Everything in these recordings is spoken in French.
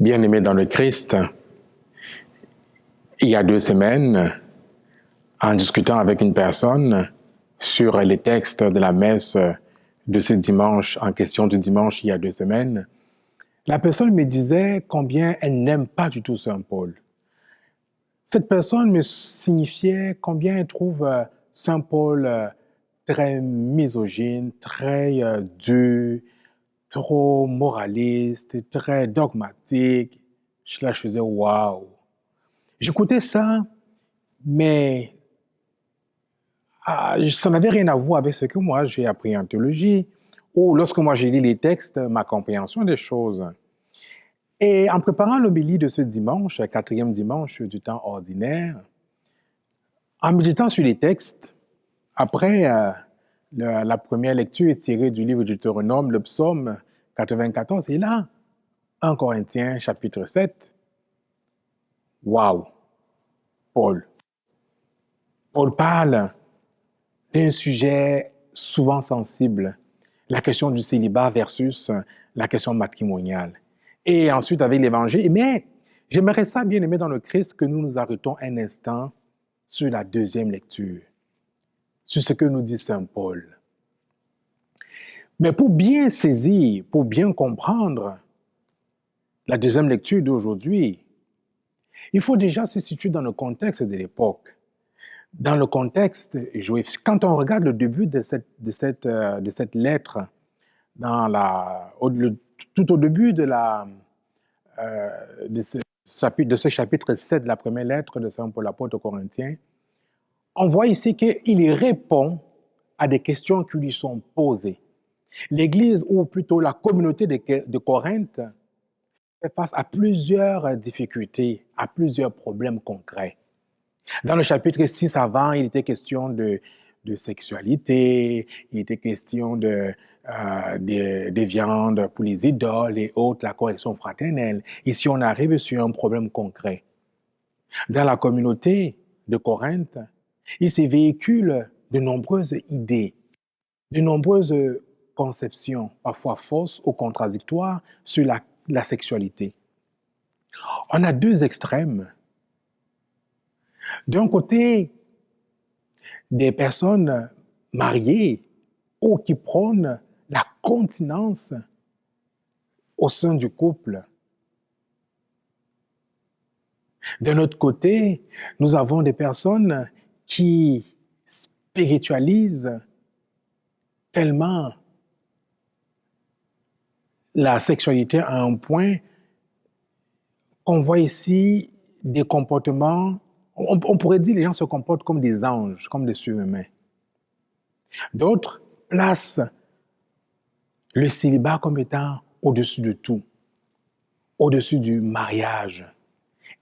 Bien-aimés dans le Christ, il y a 2 semaines, en discutant avec une personne sur les textes de la messe de ce dimanche, en question du dimanche il y a 2 semaines, la personne me disait combien elle n'aime pas du tout Saint Paul. Cette personne me signifiait combien elle trouve Saint Paul très misogyne, très dur, trop moraliste, très dogmatique. Là, je faisais waouh. J'écoutais ça, mais ça n'avait rien à voir avec ce que moi j'ai appris en théologie, ou lorsque moi j'ai lu les textes, ma compréhension des choses. Et en préparant l'homélie de ce dimanche, 4e dimanche du temps ordinaire, en méditant sur les textes, après la première lecture est tirée du livre du Deutéronome, le psaume 94, et là, 1 Corinthiens chapitre 7, waouh, Paul parle d'un sujet souvent sensible, la question du célibat versus la question matrimoniale. Et ensuite avec l'Évangile. Mais j'aimerais ça, bien aimé dans le Christ, que nous nous arrêtons un instant sur la deuxième lecture, sur ce que nous dit Saint Paul. Mais pour bien saisir, pour bien comprendre la deuxième lecture d'aujourd'hui, il faut déjà se situer dans le contexte de l'époque. Dans le contexte juif, quand on regarde le début de cette lettre, tout au début de ce chapitre 7 de la première lettre de Saint Paul apôtre aux Corinthiens, on voit ici qu'il répond à des questions qui lui sont posées. L'Église, ou plutôt la communauté de Corinthe, fait face à plusieurs difficultés, à plusieurs problèmes concrets. Dans le chapitre 6 avant, il était question de sexualité, il était question des viandes pour les idoles et autres, la correction fraternelle. Ici, on arrive sur un problème concret. Dans la communauté de Corinthe, il se véhicule de nombreuses idées, de nombreuses conceptions, parfois fausses ou contradictoires, sur la sexualité. On a 2 extrêmes. D'un côté, des personnes mariées ou qui prônent la continence au sein du couple. D'un autre côté, nous avons des personnes qui spiritualisent tellement la sexualité à un point qu'on voit ici des comportements. On pourrait dire que les gens se comportent comme des anges, comme des surhumains. D'autres placent le célibat comme étant au-dessus de tout, au-dessus du mariage,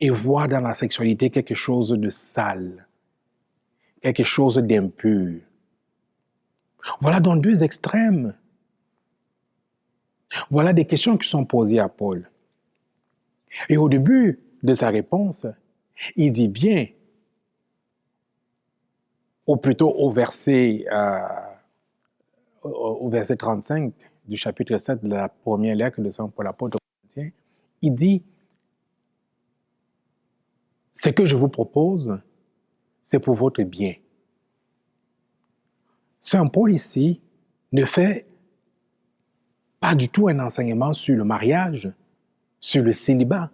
et voient dans la sexualité quelque chose de sale, quelque chose d'impur. Voilà donc 2 extrêmes. Voilà des questions qui sont posées à Paul. Et au début de sa réponse, il dit bien, ou plutôt au verset 35 du chapitre 7 de la première lettre de Saint Paul apôtre aux Corinthiens, il dit, ce que je vous propose, c'est pour votre bien. Saint Paul ici ne fait pas du tout un enseignement sur le mariage, sur le célibat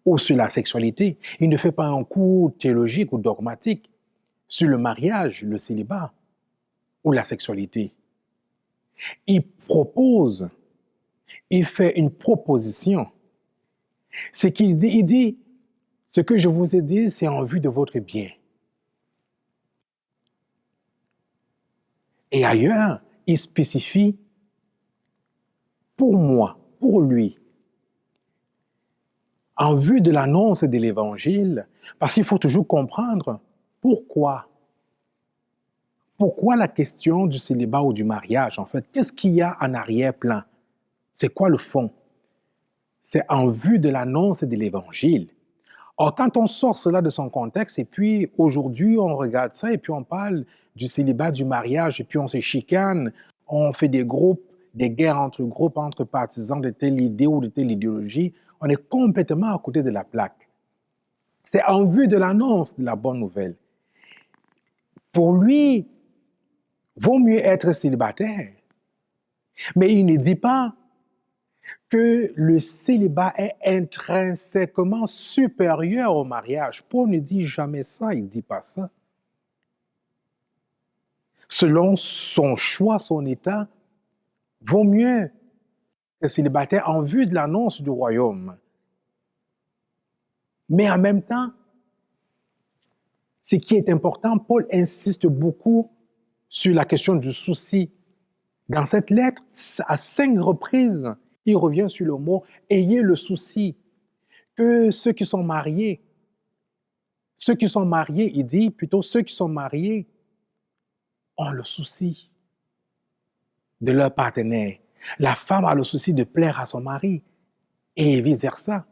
ou sur la sexualité. Il ne fait pas un cours théologique ou dogmatique sur le mariage, le célibat ou la sexualité. Il propose, il fait une proposition. Ce qu'il dit, il dit, ce que je vous ai dit, c'est en vue de votre bien. Et ailleurs, il spécifie pour moi, pour lui, en vue de l'annonce de l'Évangile, parce qu'il faut toujours comprendre pourquoi. Pourquoi la question du célibat ou du mariage, en fait? Qu'est-ce qu'il y a en arrière-plan? C'est quoi le fond? C'est en vue de l'annonce de l'Évangile. Or, quand on sort cela de son contexte, et puis aujourd'hui, on regarde ça, et puis on parle du célibat, du mariage, et puis on se chicane, on fait des groupes, des guerres entre groupes, entre partisans de telle idée ou de telle idéologie, On est complètement à côté de la plaque. C'est en vue de l'annonce de la bonne nouvelle. Pour lui, vaut mieux être célibataire. Mais il ne dit pas que le célibat est intrinsèquement supérieur au mariage. Paul ne dit jamais ça, il ne dit pas ça. Selon son choix, son état, vaut mieux être célibataire en vue de l'annonce du royaume. Mais en même temps, ce qui est important, Paul insiste beaucoup sur la question du souci. Dans cette lettre, à 5 reprises, il revient sur le mot « ayez le souci » que ceux qui sont mariés, il dit plutôt ceux qui sont mariés ont le souci de leur partenaire. La femme a le souci de plaire à son mari et vice-versa.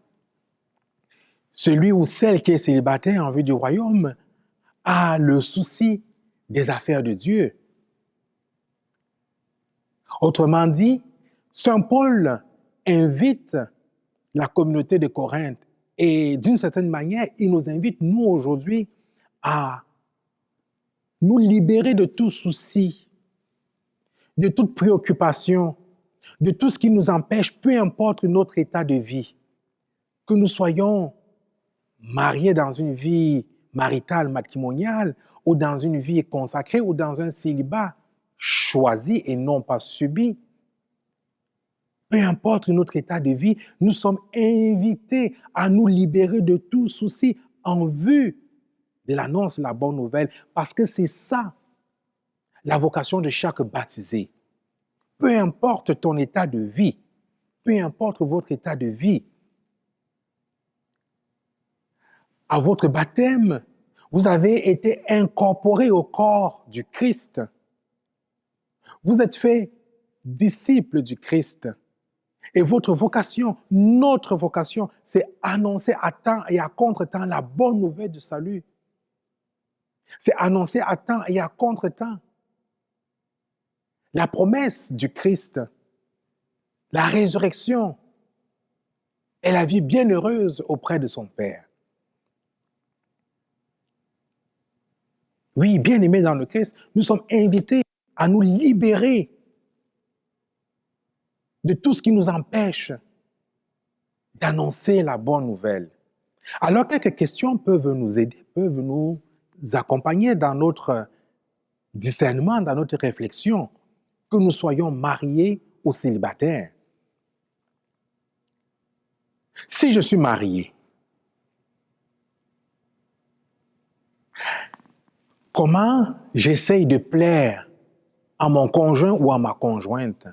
Celui ou celle qui est célibataire en vue du royaume a le souci des affaires de Dieu. Autrement dit, Saint Paul invite la communauté de Corinthe et d'une certaine manière, il nous invite, nous aujourd'hui, à nous libérer de tout souci, de toute préoccupation, de tout ce qui nous empêche, peu importe notre état de vie, que nous soyons mariés dans une vie maritale, matrimoniale, ou dans une vie consacrée, ou dans un célibat choisi et non pas subi. Peu importe notre état de vie, nous sommes invités à nous libérer de tout souci en vue de l'annonce de la bonne nouvelle, parce que c'est ça la vocation de chaque baptisé. Peu importe ton état de vie, peu importe votre état de vie, à votre baptême, vous avez été incorporé au corps du Christ. Vous êtes fait disciples du Christ. Et votre vocation, notre vocation, c'est annoncer à temps et à contre-temps la bonne nouvelle du salut. C'est annoncer à temps et à contre-temps la promesse du Christ, la résurrection et la vie bienheureuse auprès de son Père. Oui, bien-aimés dans le Christ, nous sommes invités à nous libérer de tout ce qui nous empêche d'annoncer la bonne nouvelle. Alors, quelques questions peuvent nous aider, peuvent nous accompagner dans notre discernement, dans notre réflexion, que nous soyons mariés ou célibataires. Si je suis marié, comment j'essaye de plaire à mon conjoint ou à ma conjointe?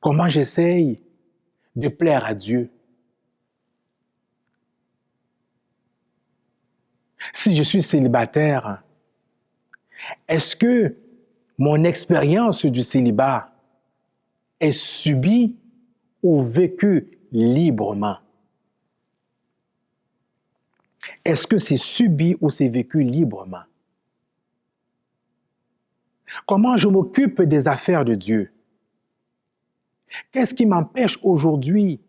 Comment j'essaye de plaire à Dieu? Si je suis célibataire, est-ce que mon expérience du célibat est subie ou vécue librement? Est-ce que c'est subi ou c'est vécu librement? Comment je m'occupe des affaires de Dieu? Qu'est-ce qui m'empêche aujourd'hui?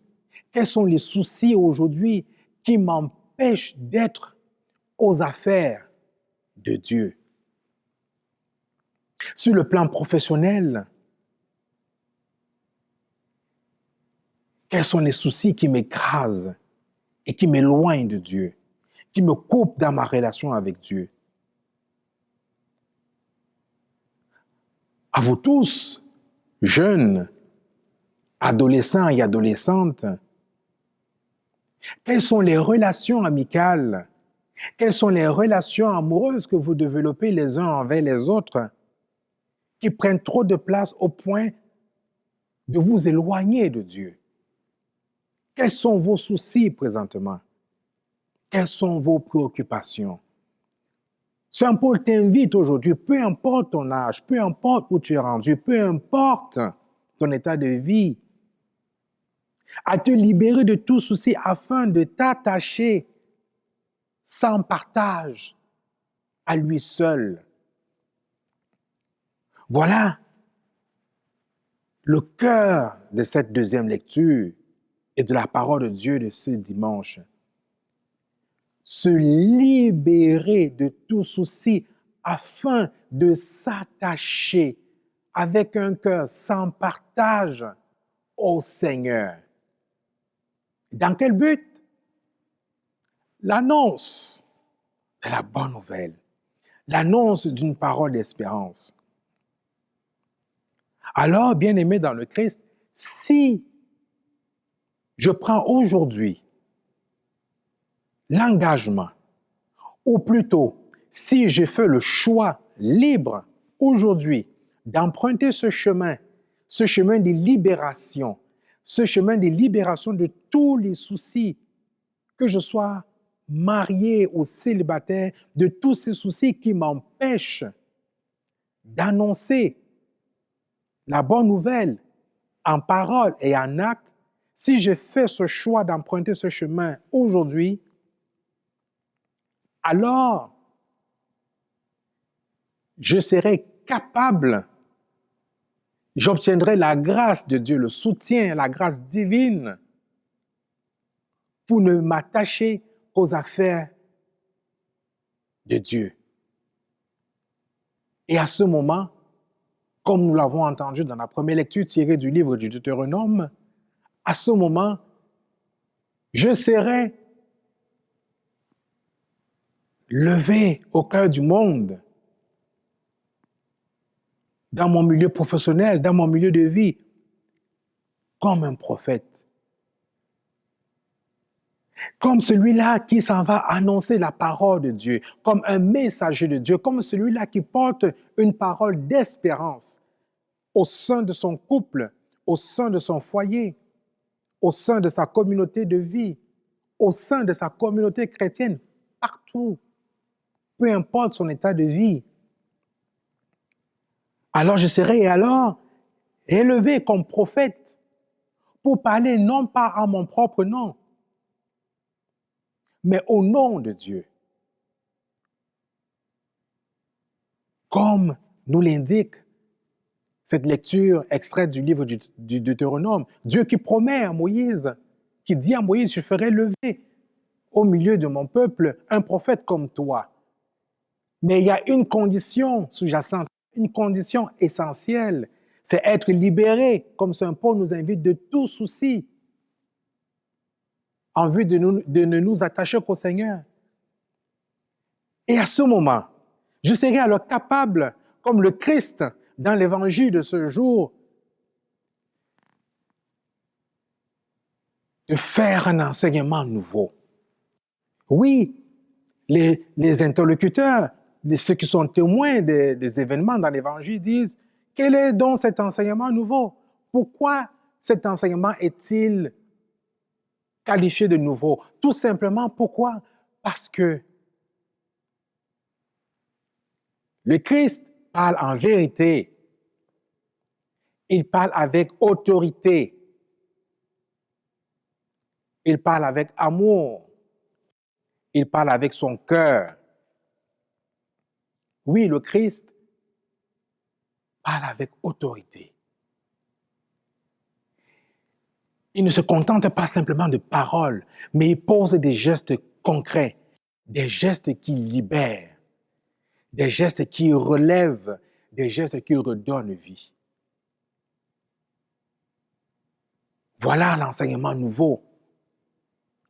Quels sont les soucis aujourd'hui qui m'empêchent d'être aux affaires de Dieu? Sur le plan professionnel, quels sont les soucis qui m'écrasent et qui m'éloignent de Dieu, qui me coupent dans ma relation avec Dieu? À vous tous, jeunes, adolescents et adolescentes, quelles sont les relations amicales, quelles sont les relations amoureuses que vous développez les uns envers les autres qui prennent trop de place au point de vous éloigner de Dieu? Quels sont vos soucis présentement? Quelles sont vos préoccupations? Saint Paul t'invite aujourd'hui, peu importe ton âge, peu importe où tu es rendu, peu importe ton état de vie, à te libérer de tout souci afin de t'attacher sans partage à lui seul. Voilà le cœur de cette deuxième lecture et de la parole de Dieu de ce dimanche. Se libérer de tout souci afin de s'attacher avec un cœur sans partage au Seigneur. Dans quel but? L'annonce de la bonne nouvelle, l'annonce d'une parole d'espérance. Alors, bien-aimé dans le Christ, si je prends aujourd'hui l'engagement, ou plutôt, si je fais le choix libre aujourd'hui d'emprunter ce chemin de libération, ce chemin de libération de tous les soucis, que je sois marié ou célibataire, de tous ces soucis qui m'empêchent d'annoncer la bonne nouvelle en parole et en acte, si je fais ce choix d'emprunter ce chemin aujourd'hui, alors je serai capable, j'obtiendrai la grâce de Dieu, le soutien, la grâce divine pour ne m'attacher qu'aux affaires de Dieu. Et à ce moment, comme nous l'avons entendu dans la première lecture tirée du livre du Deutéronome, à ce moment, je serai levé au cœur du monde, dans mon milieu professionnel, dans mon milieu de vie, comme un prophète. Comme celui-là qui s'en va annoncer la parole de Dieu, comme un messager de Dieu, comme celui-là qui porte une parole d'espérance au sein de son couple, au sein de son foyer, au sein de sa communauté de vie, au sein de sa communauté chrétienne, partout, peu importe son état de vie. Alors je serai alors élevé comme prophète pour parler non pas à mon propre nom, mais au nom de Dieu. Comme nous l'indique cette lecture extraite du livre du Deutéronome, Dieu qui promet à Moïse, qui dit à Moïse, je ferai lever au milieu de mon peuple un prophète comme toi. Mais il y a une condition sous-jacente, une condition essentielle, c'est être libéré, comme Saint Paul nous invite, de tout souci, en vue de ne nous attacher qu'au Seigneur. Et à ce moment, je serai alors capable, comme le Christ dans l'évangile de ce jour, de faire un enseignement nouveau. Oui, les interlocuteurs, ceux qui sont témoins des événements dans l'évangile disent, quel est donc cet enseignement nouveau? Pourquoi cet enseignement est-il qualifié de nouveau? Tout simplement, pourquoi? Parce que le Christ parle en vérité. Il parle avec autorité. Il parle avec amour. Il parle avec son cœur. Oui, le Christ parle avec autorité. Il ne se contente pas simplement de paroles, mais il pose des gestes concrets, des gestes qui libèrent, des gestes qui relèvent, des gestes qui redonnent vie. Voilà l'enseignement nouveau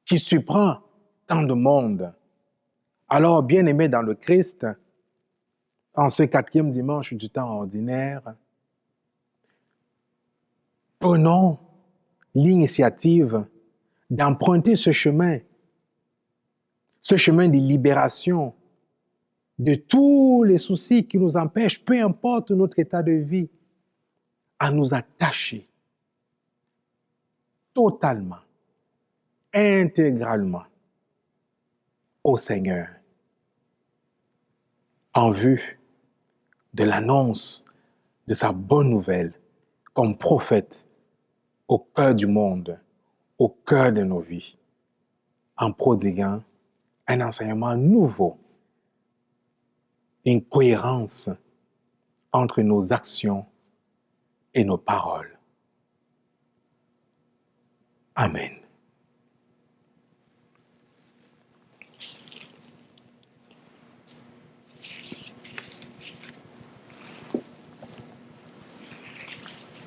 qui surprend tant de monde. Alors, bien-aimés dans le Christ, en ce 4e dimanche du temps ordinaire, prenons l'initiative d'emprunter ce chemin de libération de tous les soucis qui nous empêchent, peu importe notre état de vie, à nous attacher totalement, intégralement au Seigneur en vue de l'annonce de sa bonne nouvelle comme prophète au cœur du monde, au cœur de nos vies, en prodiguant un enseignement nouveau, une cohérence entre nos actions et nos paroles. Amen.